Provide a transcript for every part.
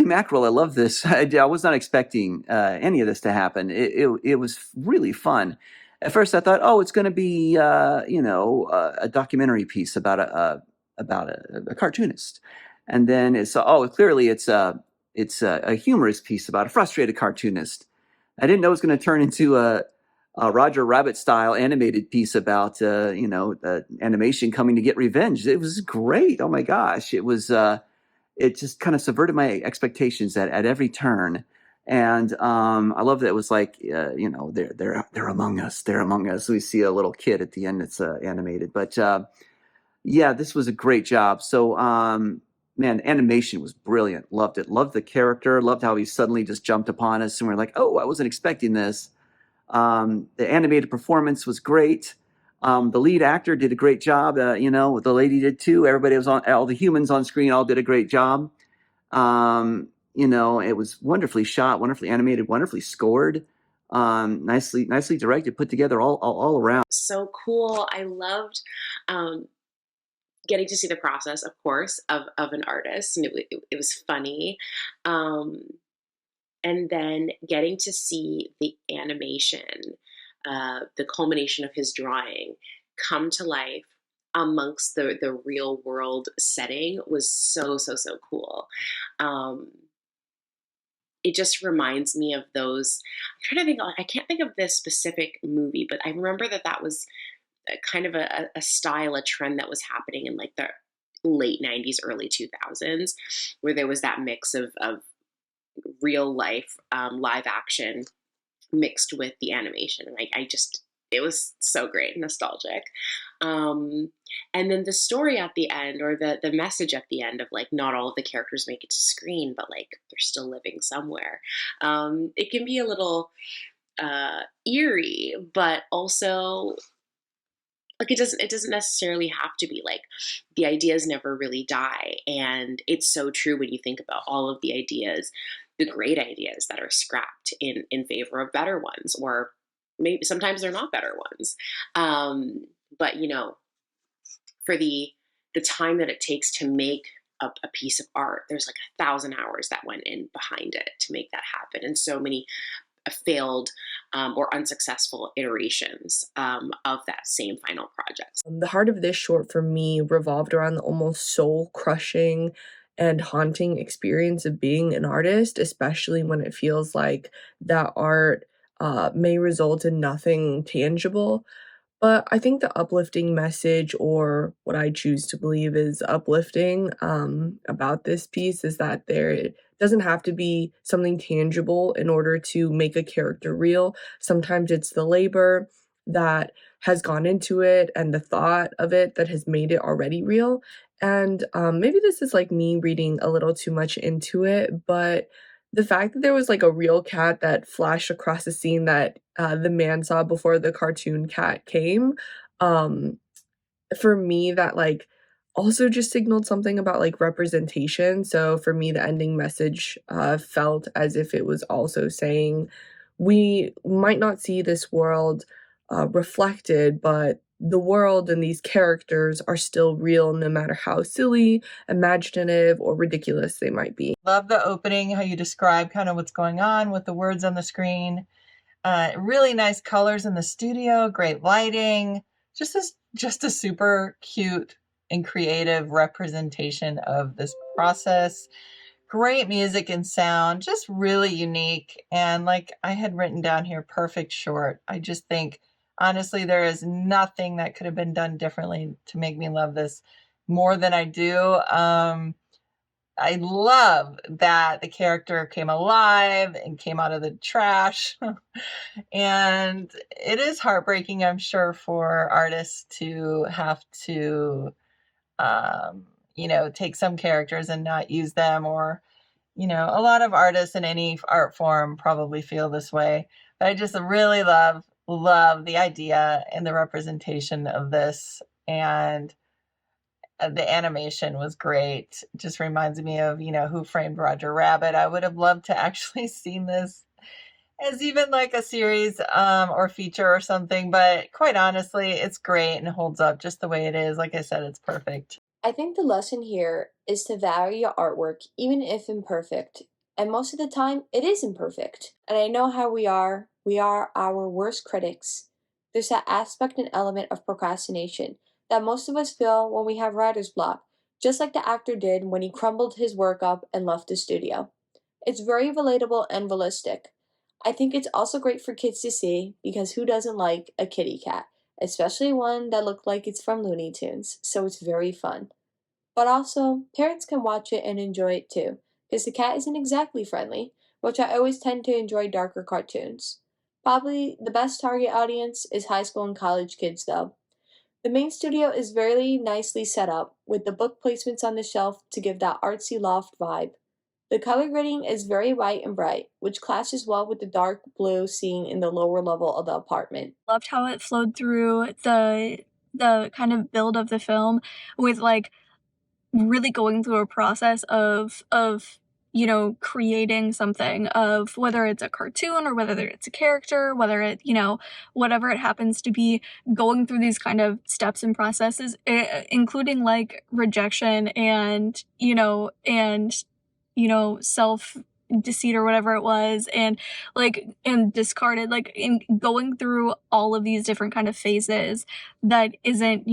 mackerel, I love this. I was not expecting any of this to happen. It was really fun. At first, I thought, oh, it's going to be a documentary piece about a cartoonist, and then clearly it's a humorous piece about a frustrated cartoonist. I didn't know it was going to turn into a Roger Rabbit style animated piece about animation coming to get revenge. It was great. Oh my gosh, it just kind of subverted my expectations at every turn. And I love that it was like, they're among us. They're among us. We see a little kid at the end that's animated. But yeah, this was a great job. So, man, animation was brilliant. Loved it. Loved the character. Loved how he suddenly just jumped upon us. And we're like, oh, I wasn't expecting this. The animated performance was great. The lead actor did a great job. The lady did too. Everybody was all the humans on screen all did a great job. It was wonderfully shot, wonderfully animated, wonderfully scored, nicely directed, put together all around. So cool. I loved getting to see the process, of course, of an artist, and it was funny. And then getting to see the animation, the culmination of his drawing come to life amongst the real world setting was so cool. It just reminds me of those. I'm trying to think. I can't think of this specific movie, but I remember that was kind of a style, a trend that was happening in like the late 90s, early 2000s, where there was that mix of real life live action mixed with the animation. Like it was so great, nostalgic. And then the story at the end, or the message at the end of like, not all of the characters make it to screen, but like they're still living somewhere. It can be a little eerie, but also like it doesn't necessarily have to be. Like the ideas never really die, and it's so true when you think about all of the ideas, the great ideas that are scrapped in favor of better ones, or maybe sometimes they're not better ones. But for the time that it takes to make a piece of art, there's like 1,000 hours that went in behind it to make that happen, and so many failed or unsuccessful iterations of that same final project. The heart of this short for me revolved around the almost soul-crushing and haunting experience of being an artist, especially when it feels like that art may result in nothing tangible. But I think the uplifting message, or what I choose to believe is uplifting, about this piece is that there doesn't have to be something tangible in order to make a character real. Sometimes it's the labor that has gone into it and the thought of it that has made it already real. And maybe this is like me reading a little too much into it, but the fact that there was like a real cat that flashed across the scene that the man saw before the cartoon cat came, um, for me, that like also just signaled something about like representation. So for me, the ending message felt as if it was also saying we might not see this world reflected, but the world and these characters are still real no matter how silly, imaginative, or ridiculous they might be. Love the opening, how you describe kind of what's going on with the words on the screen. Really nice colors in the studio, great lighting, just a super cute and creative representation of this process. Great music and sound, just really unique. And like I had written down here, perfect short. I just think, honestly, there is nothing that could have been done differently to make me love this more than I do. I love that the character came alive and came out of the trash. And it is heartbreaking, I'm sure, for artists to have to, take some characters and not use them, or, a lot of artists in any art form probably feel this way. But I just really love the idea and the representation of this. And the animation was great. It just reminds me of, Who Framed Roger Rabbit. I would have loved to actually seen this as even like a series or feature or something. But quite honestly, it's great and holds up just the way it is. Like I said, it's perfect. I think the lesson here is to value artwork, even if imperfect, And most of the time, it is imperfect. And I know how we are. We are our worst critics. There's that aspect and element of procrastination that most of us feel when we have writer's block, just like the actor did when he crumbled his work up and left the studio. It's very relatable and realistic. I think it's also great for kids to see because who doesn't like a kitty cat, especially one that looked like it's from Looney Tunes, so it's very fun. But also, parents can watch it and enjoy it too, because the cat isn't exactly friendly, which I always tend to enjoy darker cartoons. Probably the best target audience is high school and college kids though. The main studio is very nicely set up, with the book placements on the shelf to give that artsy loft vibe. The color grading is very white and bright, which clashes well with the dark blue seen in the lower level of the apartment. Loved how it flowed through the kind of build of the film with like really going through a process of creating something, of whether it's a cartoon or whether it's a character, whether it whatever it happens to be, going through these kind of steps and processes, including like rejection and self deceit or whatever it was, and discarded, like in going through all of these different kind of phases that isn't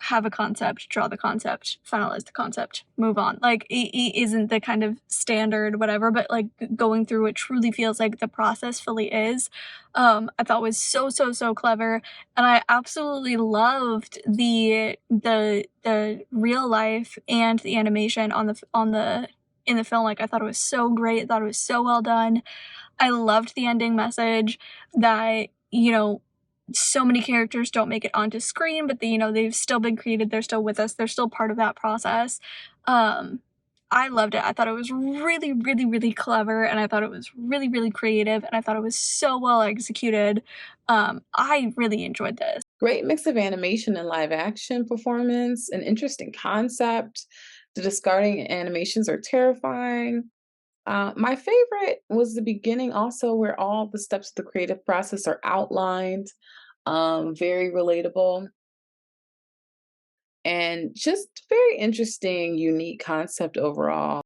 have a concept, draw the concept, finalize the concept, move on. Like it isn't the kind of standard whatever, but like going through it truly feels like the process fully is. I thought was so clever, and I absolutely loved the real life and the animation on the in the film. Like I thought it was so great. I thought it was so well done. I loved the ending message that, so many characters don't make it onto screen, but they've still been created. They're still with us. They're still part of that process. I loved it. I thought it was really clever, and I thought it was really creative, and I thought it was so well executed. I really enjoyed this. Great mix of animation and live action performance, an interesting concept. The discarding animations are terrifying. My favorite was the beginning also, where all the steps of the creative process are outlined. Very relatable and just very interesting, unique concept overall.